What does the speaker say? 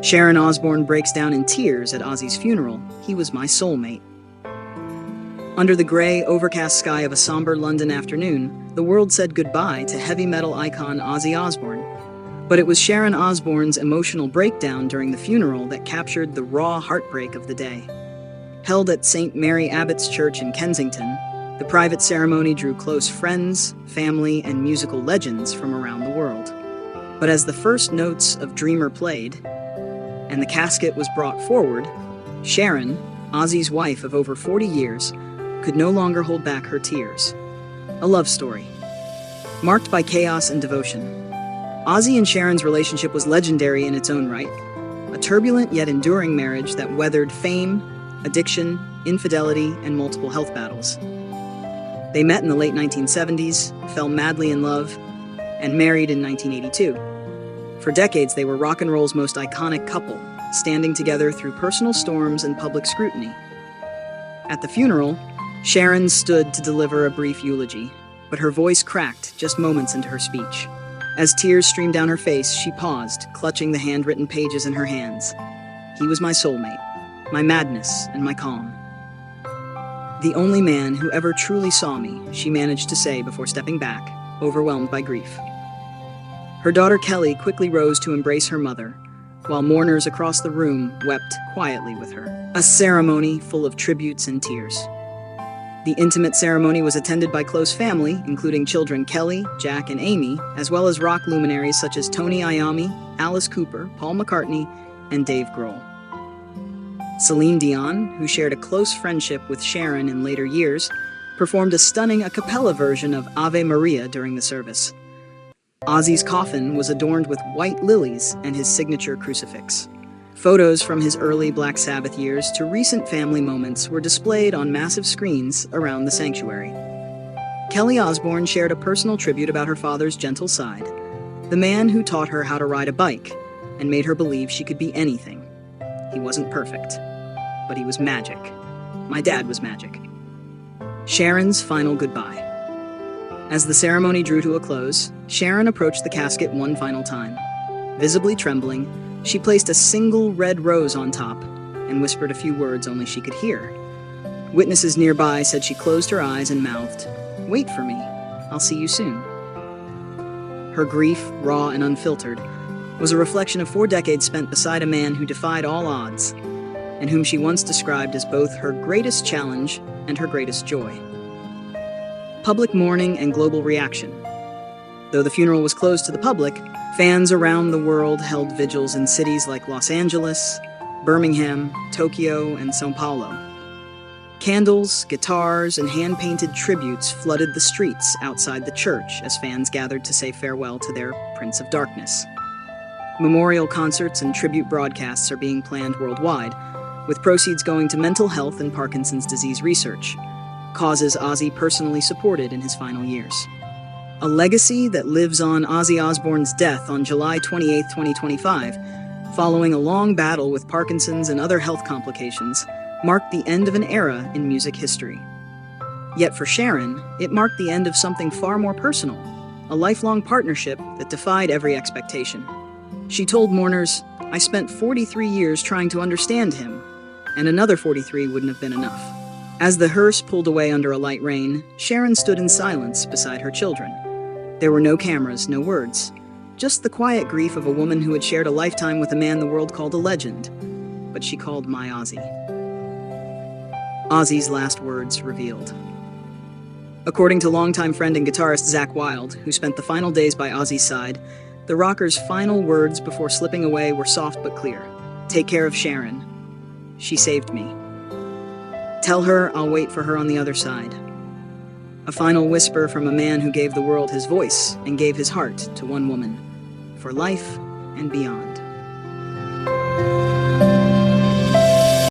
Sharon Osbourne breaks down in tears at Ozzy's funeral. He was my soulmate. Under the gray, overcast sky of a somber London afternoon, the world said goodbye to heavy metal icon Ozzy Osbourne. But it was Sharon Osbourne's emotional breakdown during the funeral that captured the raw heartbreak of the day. Held at St. Mary Abbott's Church in Kensington, the private ceremony drew close friends, family, and musical legends from around the world. But as the first notes of Dreamer played, and the casket was brought forward, Sharon, Ozzy's wife of over 40 years, could no longer hold back her tears. A love story, marked by chaos and devotion. Ozzy and Sharon's relationship was legendary in its own right, a turbulent yet enduring marriage that weathered fame, addiction, infidelity, and multiple health battles. They met in the late 1970s, fell madly in love, and married in 1982. For decades, they were rock and roll's most iconic couple, standing together through personal storms and public scrutiny. At the funeral, Sharon stood to deliver a brief eulogy, but her voice cracked just moments into her speech. As tears streamed down her face, she paused, clutching the handwritten pages in her hands. He was my soulmate, my madness, and my calm. The only man who ever truly saw me, she managed to say before stepping back, overwhelmed by grief. Her daughter Kelly quickly rose to embrace her mother, while mourners across the room wept quietly with her. A ceremony full of tributes and tears. The intimate ceremony was attended by close family, including children Kelly, Jack, and Amy, as well as rock luminaries such as Tony Iommi, Alice Cooper, Paul McCartney, and Dave Grohl. Celine Dion, who shared a close friendship with Sharon in later years, performed a stunning a cappella version of Ave Maria during the service. Ozzy's coffin was adorned with white lilies and his signature crucifix. Photos from his early Black Sabbath years to recent family moments were displayed on massive screens around the sanctuary. Kelly Osbourne shared a personal tribute about her father's gentle side, the man who taught her how to ride a bike and made her believe she could be anything. He wasn't perfect, but he was magic. My dad was magic. Sharon's final goodbye. As the ceremony drew to a close, Sharon approached the casket one final time. Visibly trembling, she placed a single red rose on top and whispered a few words only she could hear. Witnesses nearby said she closed her eyes and mouthed, "Wait for me. I'll see you soon." Her grief, raw and unfiltered, was a reflection of 4 decades spent beside a man who defied all odds, and whom she once described as both her greatest challenge and her greatest joy. Public mourning and global reaction. Though the funeral was closed to the public, fans around the world held vigils in cities like Los Angeles, Birmingham, Tokyo, and São Paulo. Candles, guitars, and hand-painted tributes flooded the streets outside the church as fans gathered to say farewell to their Prince of Darkness. Memorial concerts and tribute broadcasts are being planned worldwide, with proceeds going to mental health and Parkinson's disease research, causes Ozzy personally supported in his final years. A legacy that lives on. Ozzy Osbourne's death on July 28, 2025, following a long battle with Parkinson's and other health complications, marked the end of an era in music history. Yet for Sharon, it marked the end of something far more personal, a lifelong partnership that defied every expectation. She told mourners, "I spent 43 years trying to understand him, and another 43 wouldn't have been enough." As the hearse pulled away under a light rain, Sharon stood in silence beside her children. There were no cameras, no words, just the quiet grief of a woman who had shared a lifetime with a man the world called a legend, but she called my Ozzy. Ozzy's last words revealed. According to longtime friend and guitarist Zakk Wylde, who spent the final days by Ozzy's side, the rocker's final words before slipping away were soft but clear. "Take care of Sharon. She saved me. Tell her I'll wait for her on the other side." A final whisper from a man who gave the world his voice and gave his heart to one woman, for life and beyond.